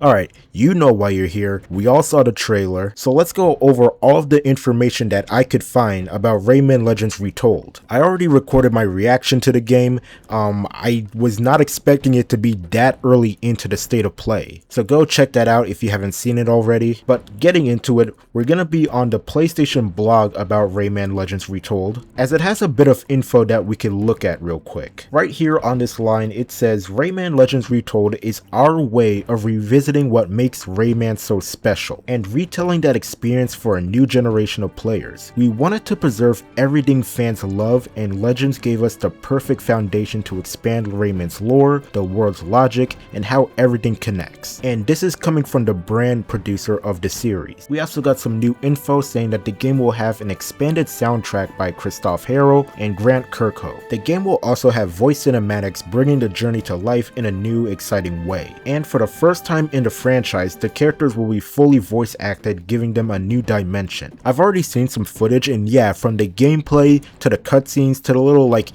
Alright, you know why you're here, we all saw the trailer, so let's go over all of the information that I could find about Rayman Legends Retold. I already recorded my reaction to the game. I was not expecting it to be that early into the state of play, so go check that out if you haven't seen it already. But getting into it, we're gonna be on the PlayStation blog about Rayman Legends Retold, as it has a bit of info that we can look at real quick. Right here on this line it says, Rayman Legends Retold is our way of revisiting what makes Rayman so special, and retelling that experience for a new generation of players. We wanted to preserve everything fans love, and Legends gave us the perfect foundation to expand Rayman's lore, the world's logic, and how everything connects. And this is coming from the brand producer of the series. We also got some new info saying that the game will have an expanded soundtrack by Christoph Harrell and Grant Kirkhope. The game will also have voice cinematics bringing the journey to life in a new, exciting way. And for the first time in the franchise, the characters will be fully voice acted, giving them a new dimension. I've already seen some footage, and yeah, from the gameplay to the cutscenes to the little like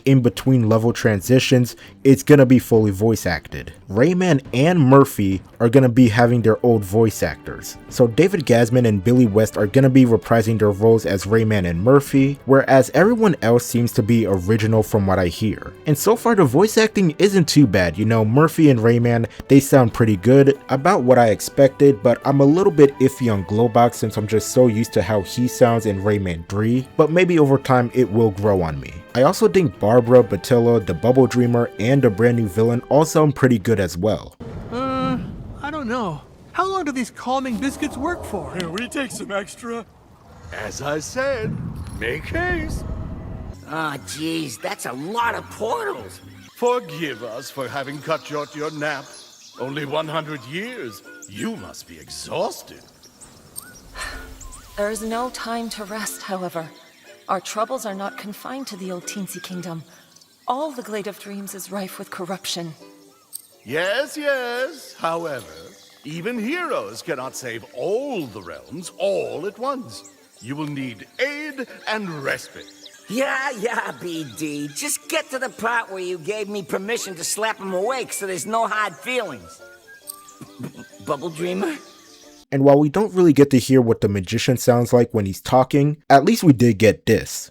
in between level transitions, it's gonna be fully voice acted. Rayman and Murphy are gonna be having their old voice actors. So David Gasman and Billy West are gonna be reprising their roles as Rayman and Murphy, whereas everyone else seems to be original from what I hear. And so far the voice acting isn't too bad, you know, Murphy and Rayman, they sound pretty good, about what I expected, but I'm a little bit iffy on Glowbox since I'm just so used to how he sounds in Rayman 3, but maybe over time it will grow on me. I also think Barbara, Batilla, the Bubble Dreamer, and the brand new villain all sound pretty good as well. I don't know. How long do these calming biscuits work for? Can we take some extra? As I said, make haste. Ah, geez, that's a lot of portals. Forgive us for having cut short your nap. Only 100 years. You must be exhausted. There is no time to rest, however. Our troubles are not confined to the old Teensy Kingdom. All the Glade of Dreams is rife with corruption. Yes, yes. However, even heroes cannot save all the realms all at once. You will need aid and respite. Yeah, BD. Just get to the part where you gave me permission to slap him awake so there's no hard feelings. Bubble Dreamer? And while we don't really get to hear what the magician sounds like when he's talking, at least we did get this.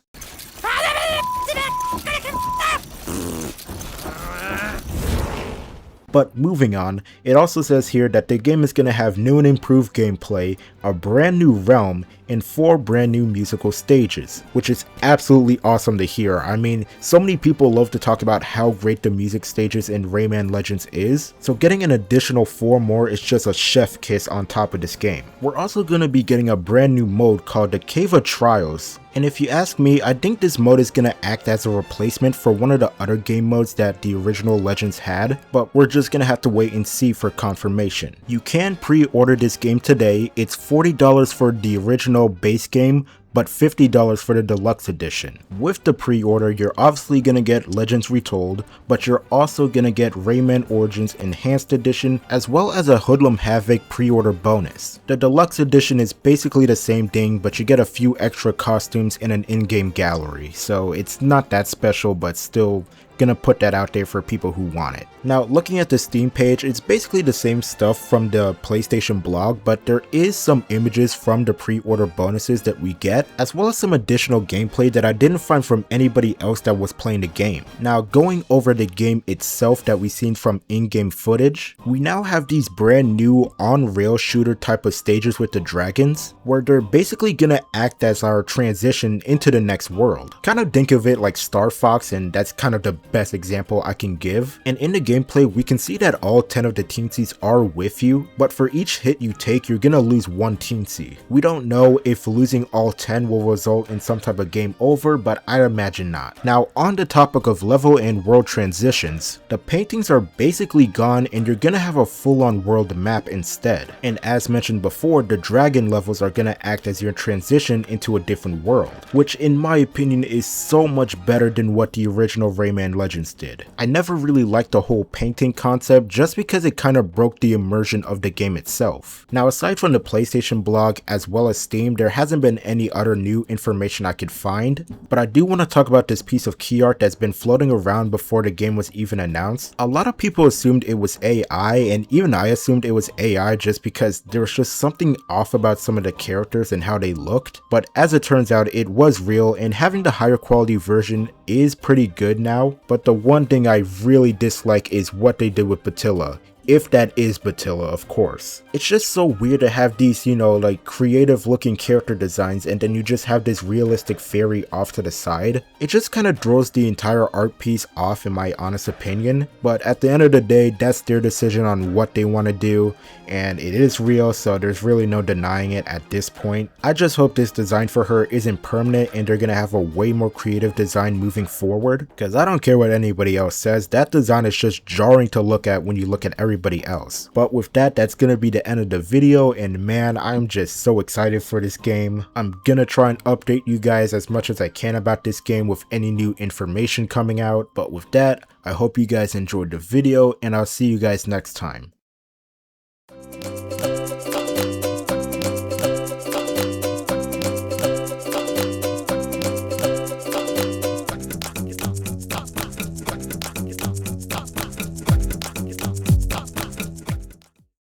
But moving on, it also says here that the game is going to have new and improved gameplay, a brand new realm, and 4 brand new musical stages, which is absolutely awesome to hear. I mean, so many people love to talk about how great the music stages in Rayman Legends is, so getting an additional 4 more is just a chef kiss on top of this game. We're also going to be getting a brand new mode called the Cave of Trials. And if you ask me, I think this mode is going to act as a replacement for one of the other game modes that the original Legends had, but we're just going to have to wait and see for confirmation. You can pre-order this game today. It's $40 for the original base game, but $50 for the deluxe edition. With the pre-order, you're obviously gonna get Legends Retold, but you're also gonna get Rayman Origins Enhanced Edition, as well as a Hoodlum Havoc pre-order bonus. The deluxe edition is basically the same thing, but you get a few extra costumes and an in-game gallery, so it's not that special, but still gonna put that out there for people who want it. Now, looking at the Steam page, it's basically the same stuff from the PlayStation blog, but there is some images from the pre-order bonuses that we get, as well as some additional gameplay that I didn't find from anybody else that was playing the game. Now, going over the game itself that we've seen from in-game footage, we now have these brand new on-rail shooter type of stages with the dragons, where they're basically gonna act as our transition into the next world. Kind of think of it like Star Fox, and that's kind of the best example I can give. And in the gameplay, we can see that all 10 of the Teensies are with you, but for each hit you take, you're gonna lose 1 Teensy. We don't know if losing all 10 will result in some type of game over, but I imagine not. Now, on the topic of level and world transitions, the paintings are basically gone and you're gonna have a full-on world map instead. And as mentioned before, the dragon levels are gonna act as your transition into a different world, which in my opinion is so much better than what the original Rayman Rayman Legends did. I never really liked the whole painting concept just because it kind of broke the immersion of the game itself. Now aside from the PlayStation blog as well as Steam, there hasn't been any other new information I could find, but I do want to talk about this piece of key art that's been floating around before the game was even announced. A lot of people assumed it was AI, and even I assumed it was AI just because there was just something off about some of the characters and how they looked, but as it turns out it was real, and having the higher quality version is pretty good now. But the one thing I really dislike is what they did with Batilla. If that is Batilla, of course. It's just so weird to have these, you know, like creative looking character designs and then you just have this realistic fairy off to the side. It just kind of throws the entire art piece off in my honest opinion, but at the end of the day, that's their decision on what they want to do, and it is real, so there's really no denying it at this point. I just hope this design for her isn't permanent and they're gonna have a way more creative design moving forward, because I don't care what anybody else says, that design is just jarring to look at when you look at everybody else. But with that, that's gonna be the end of the video, and man, I'm just so excited for this game. I'm gonna try and update you guys as much as I can about this game with any new information coming out. But with that, I hope you guys enjoyed the video, and I'll see you guys next time.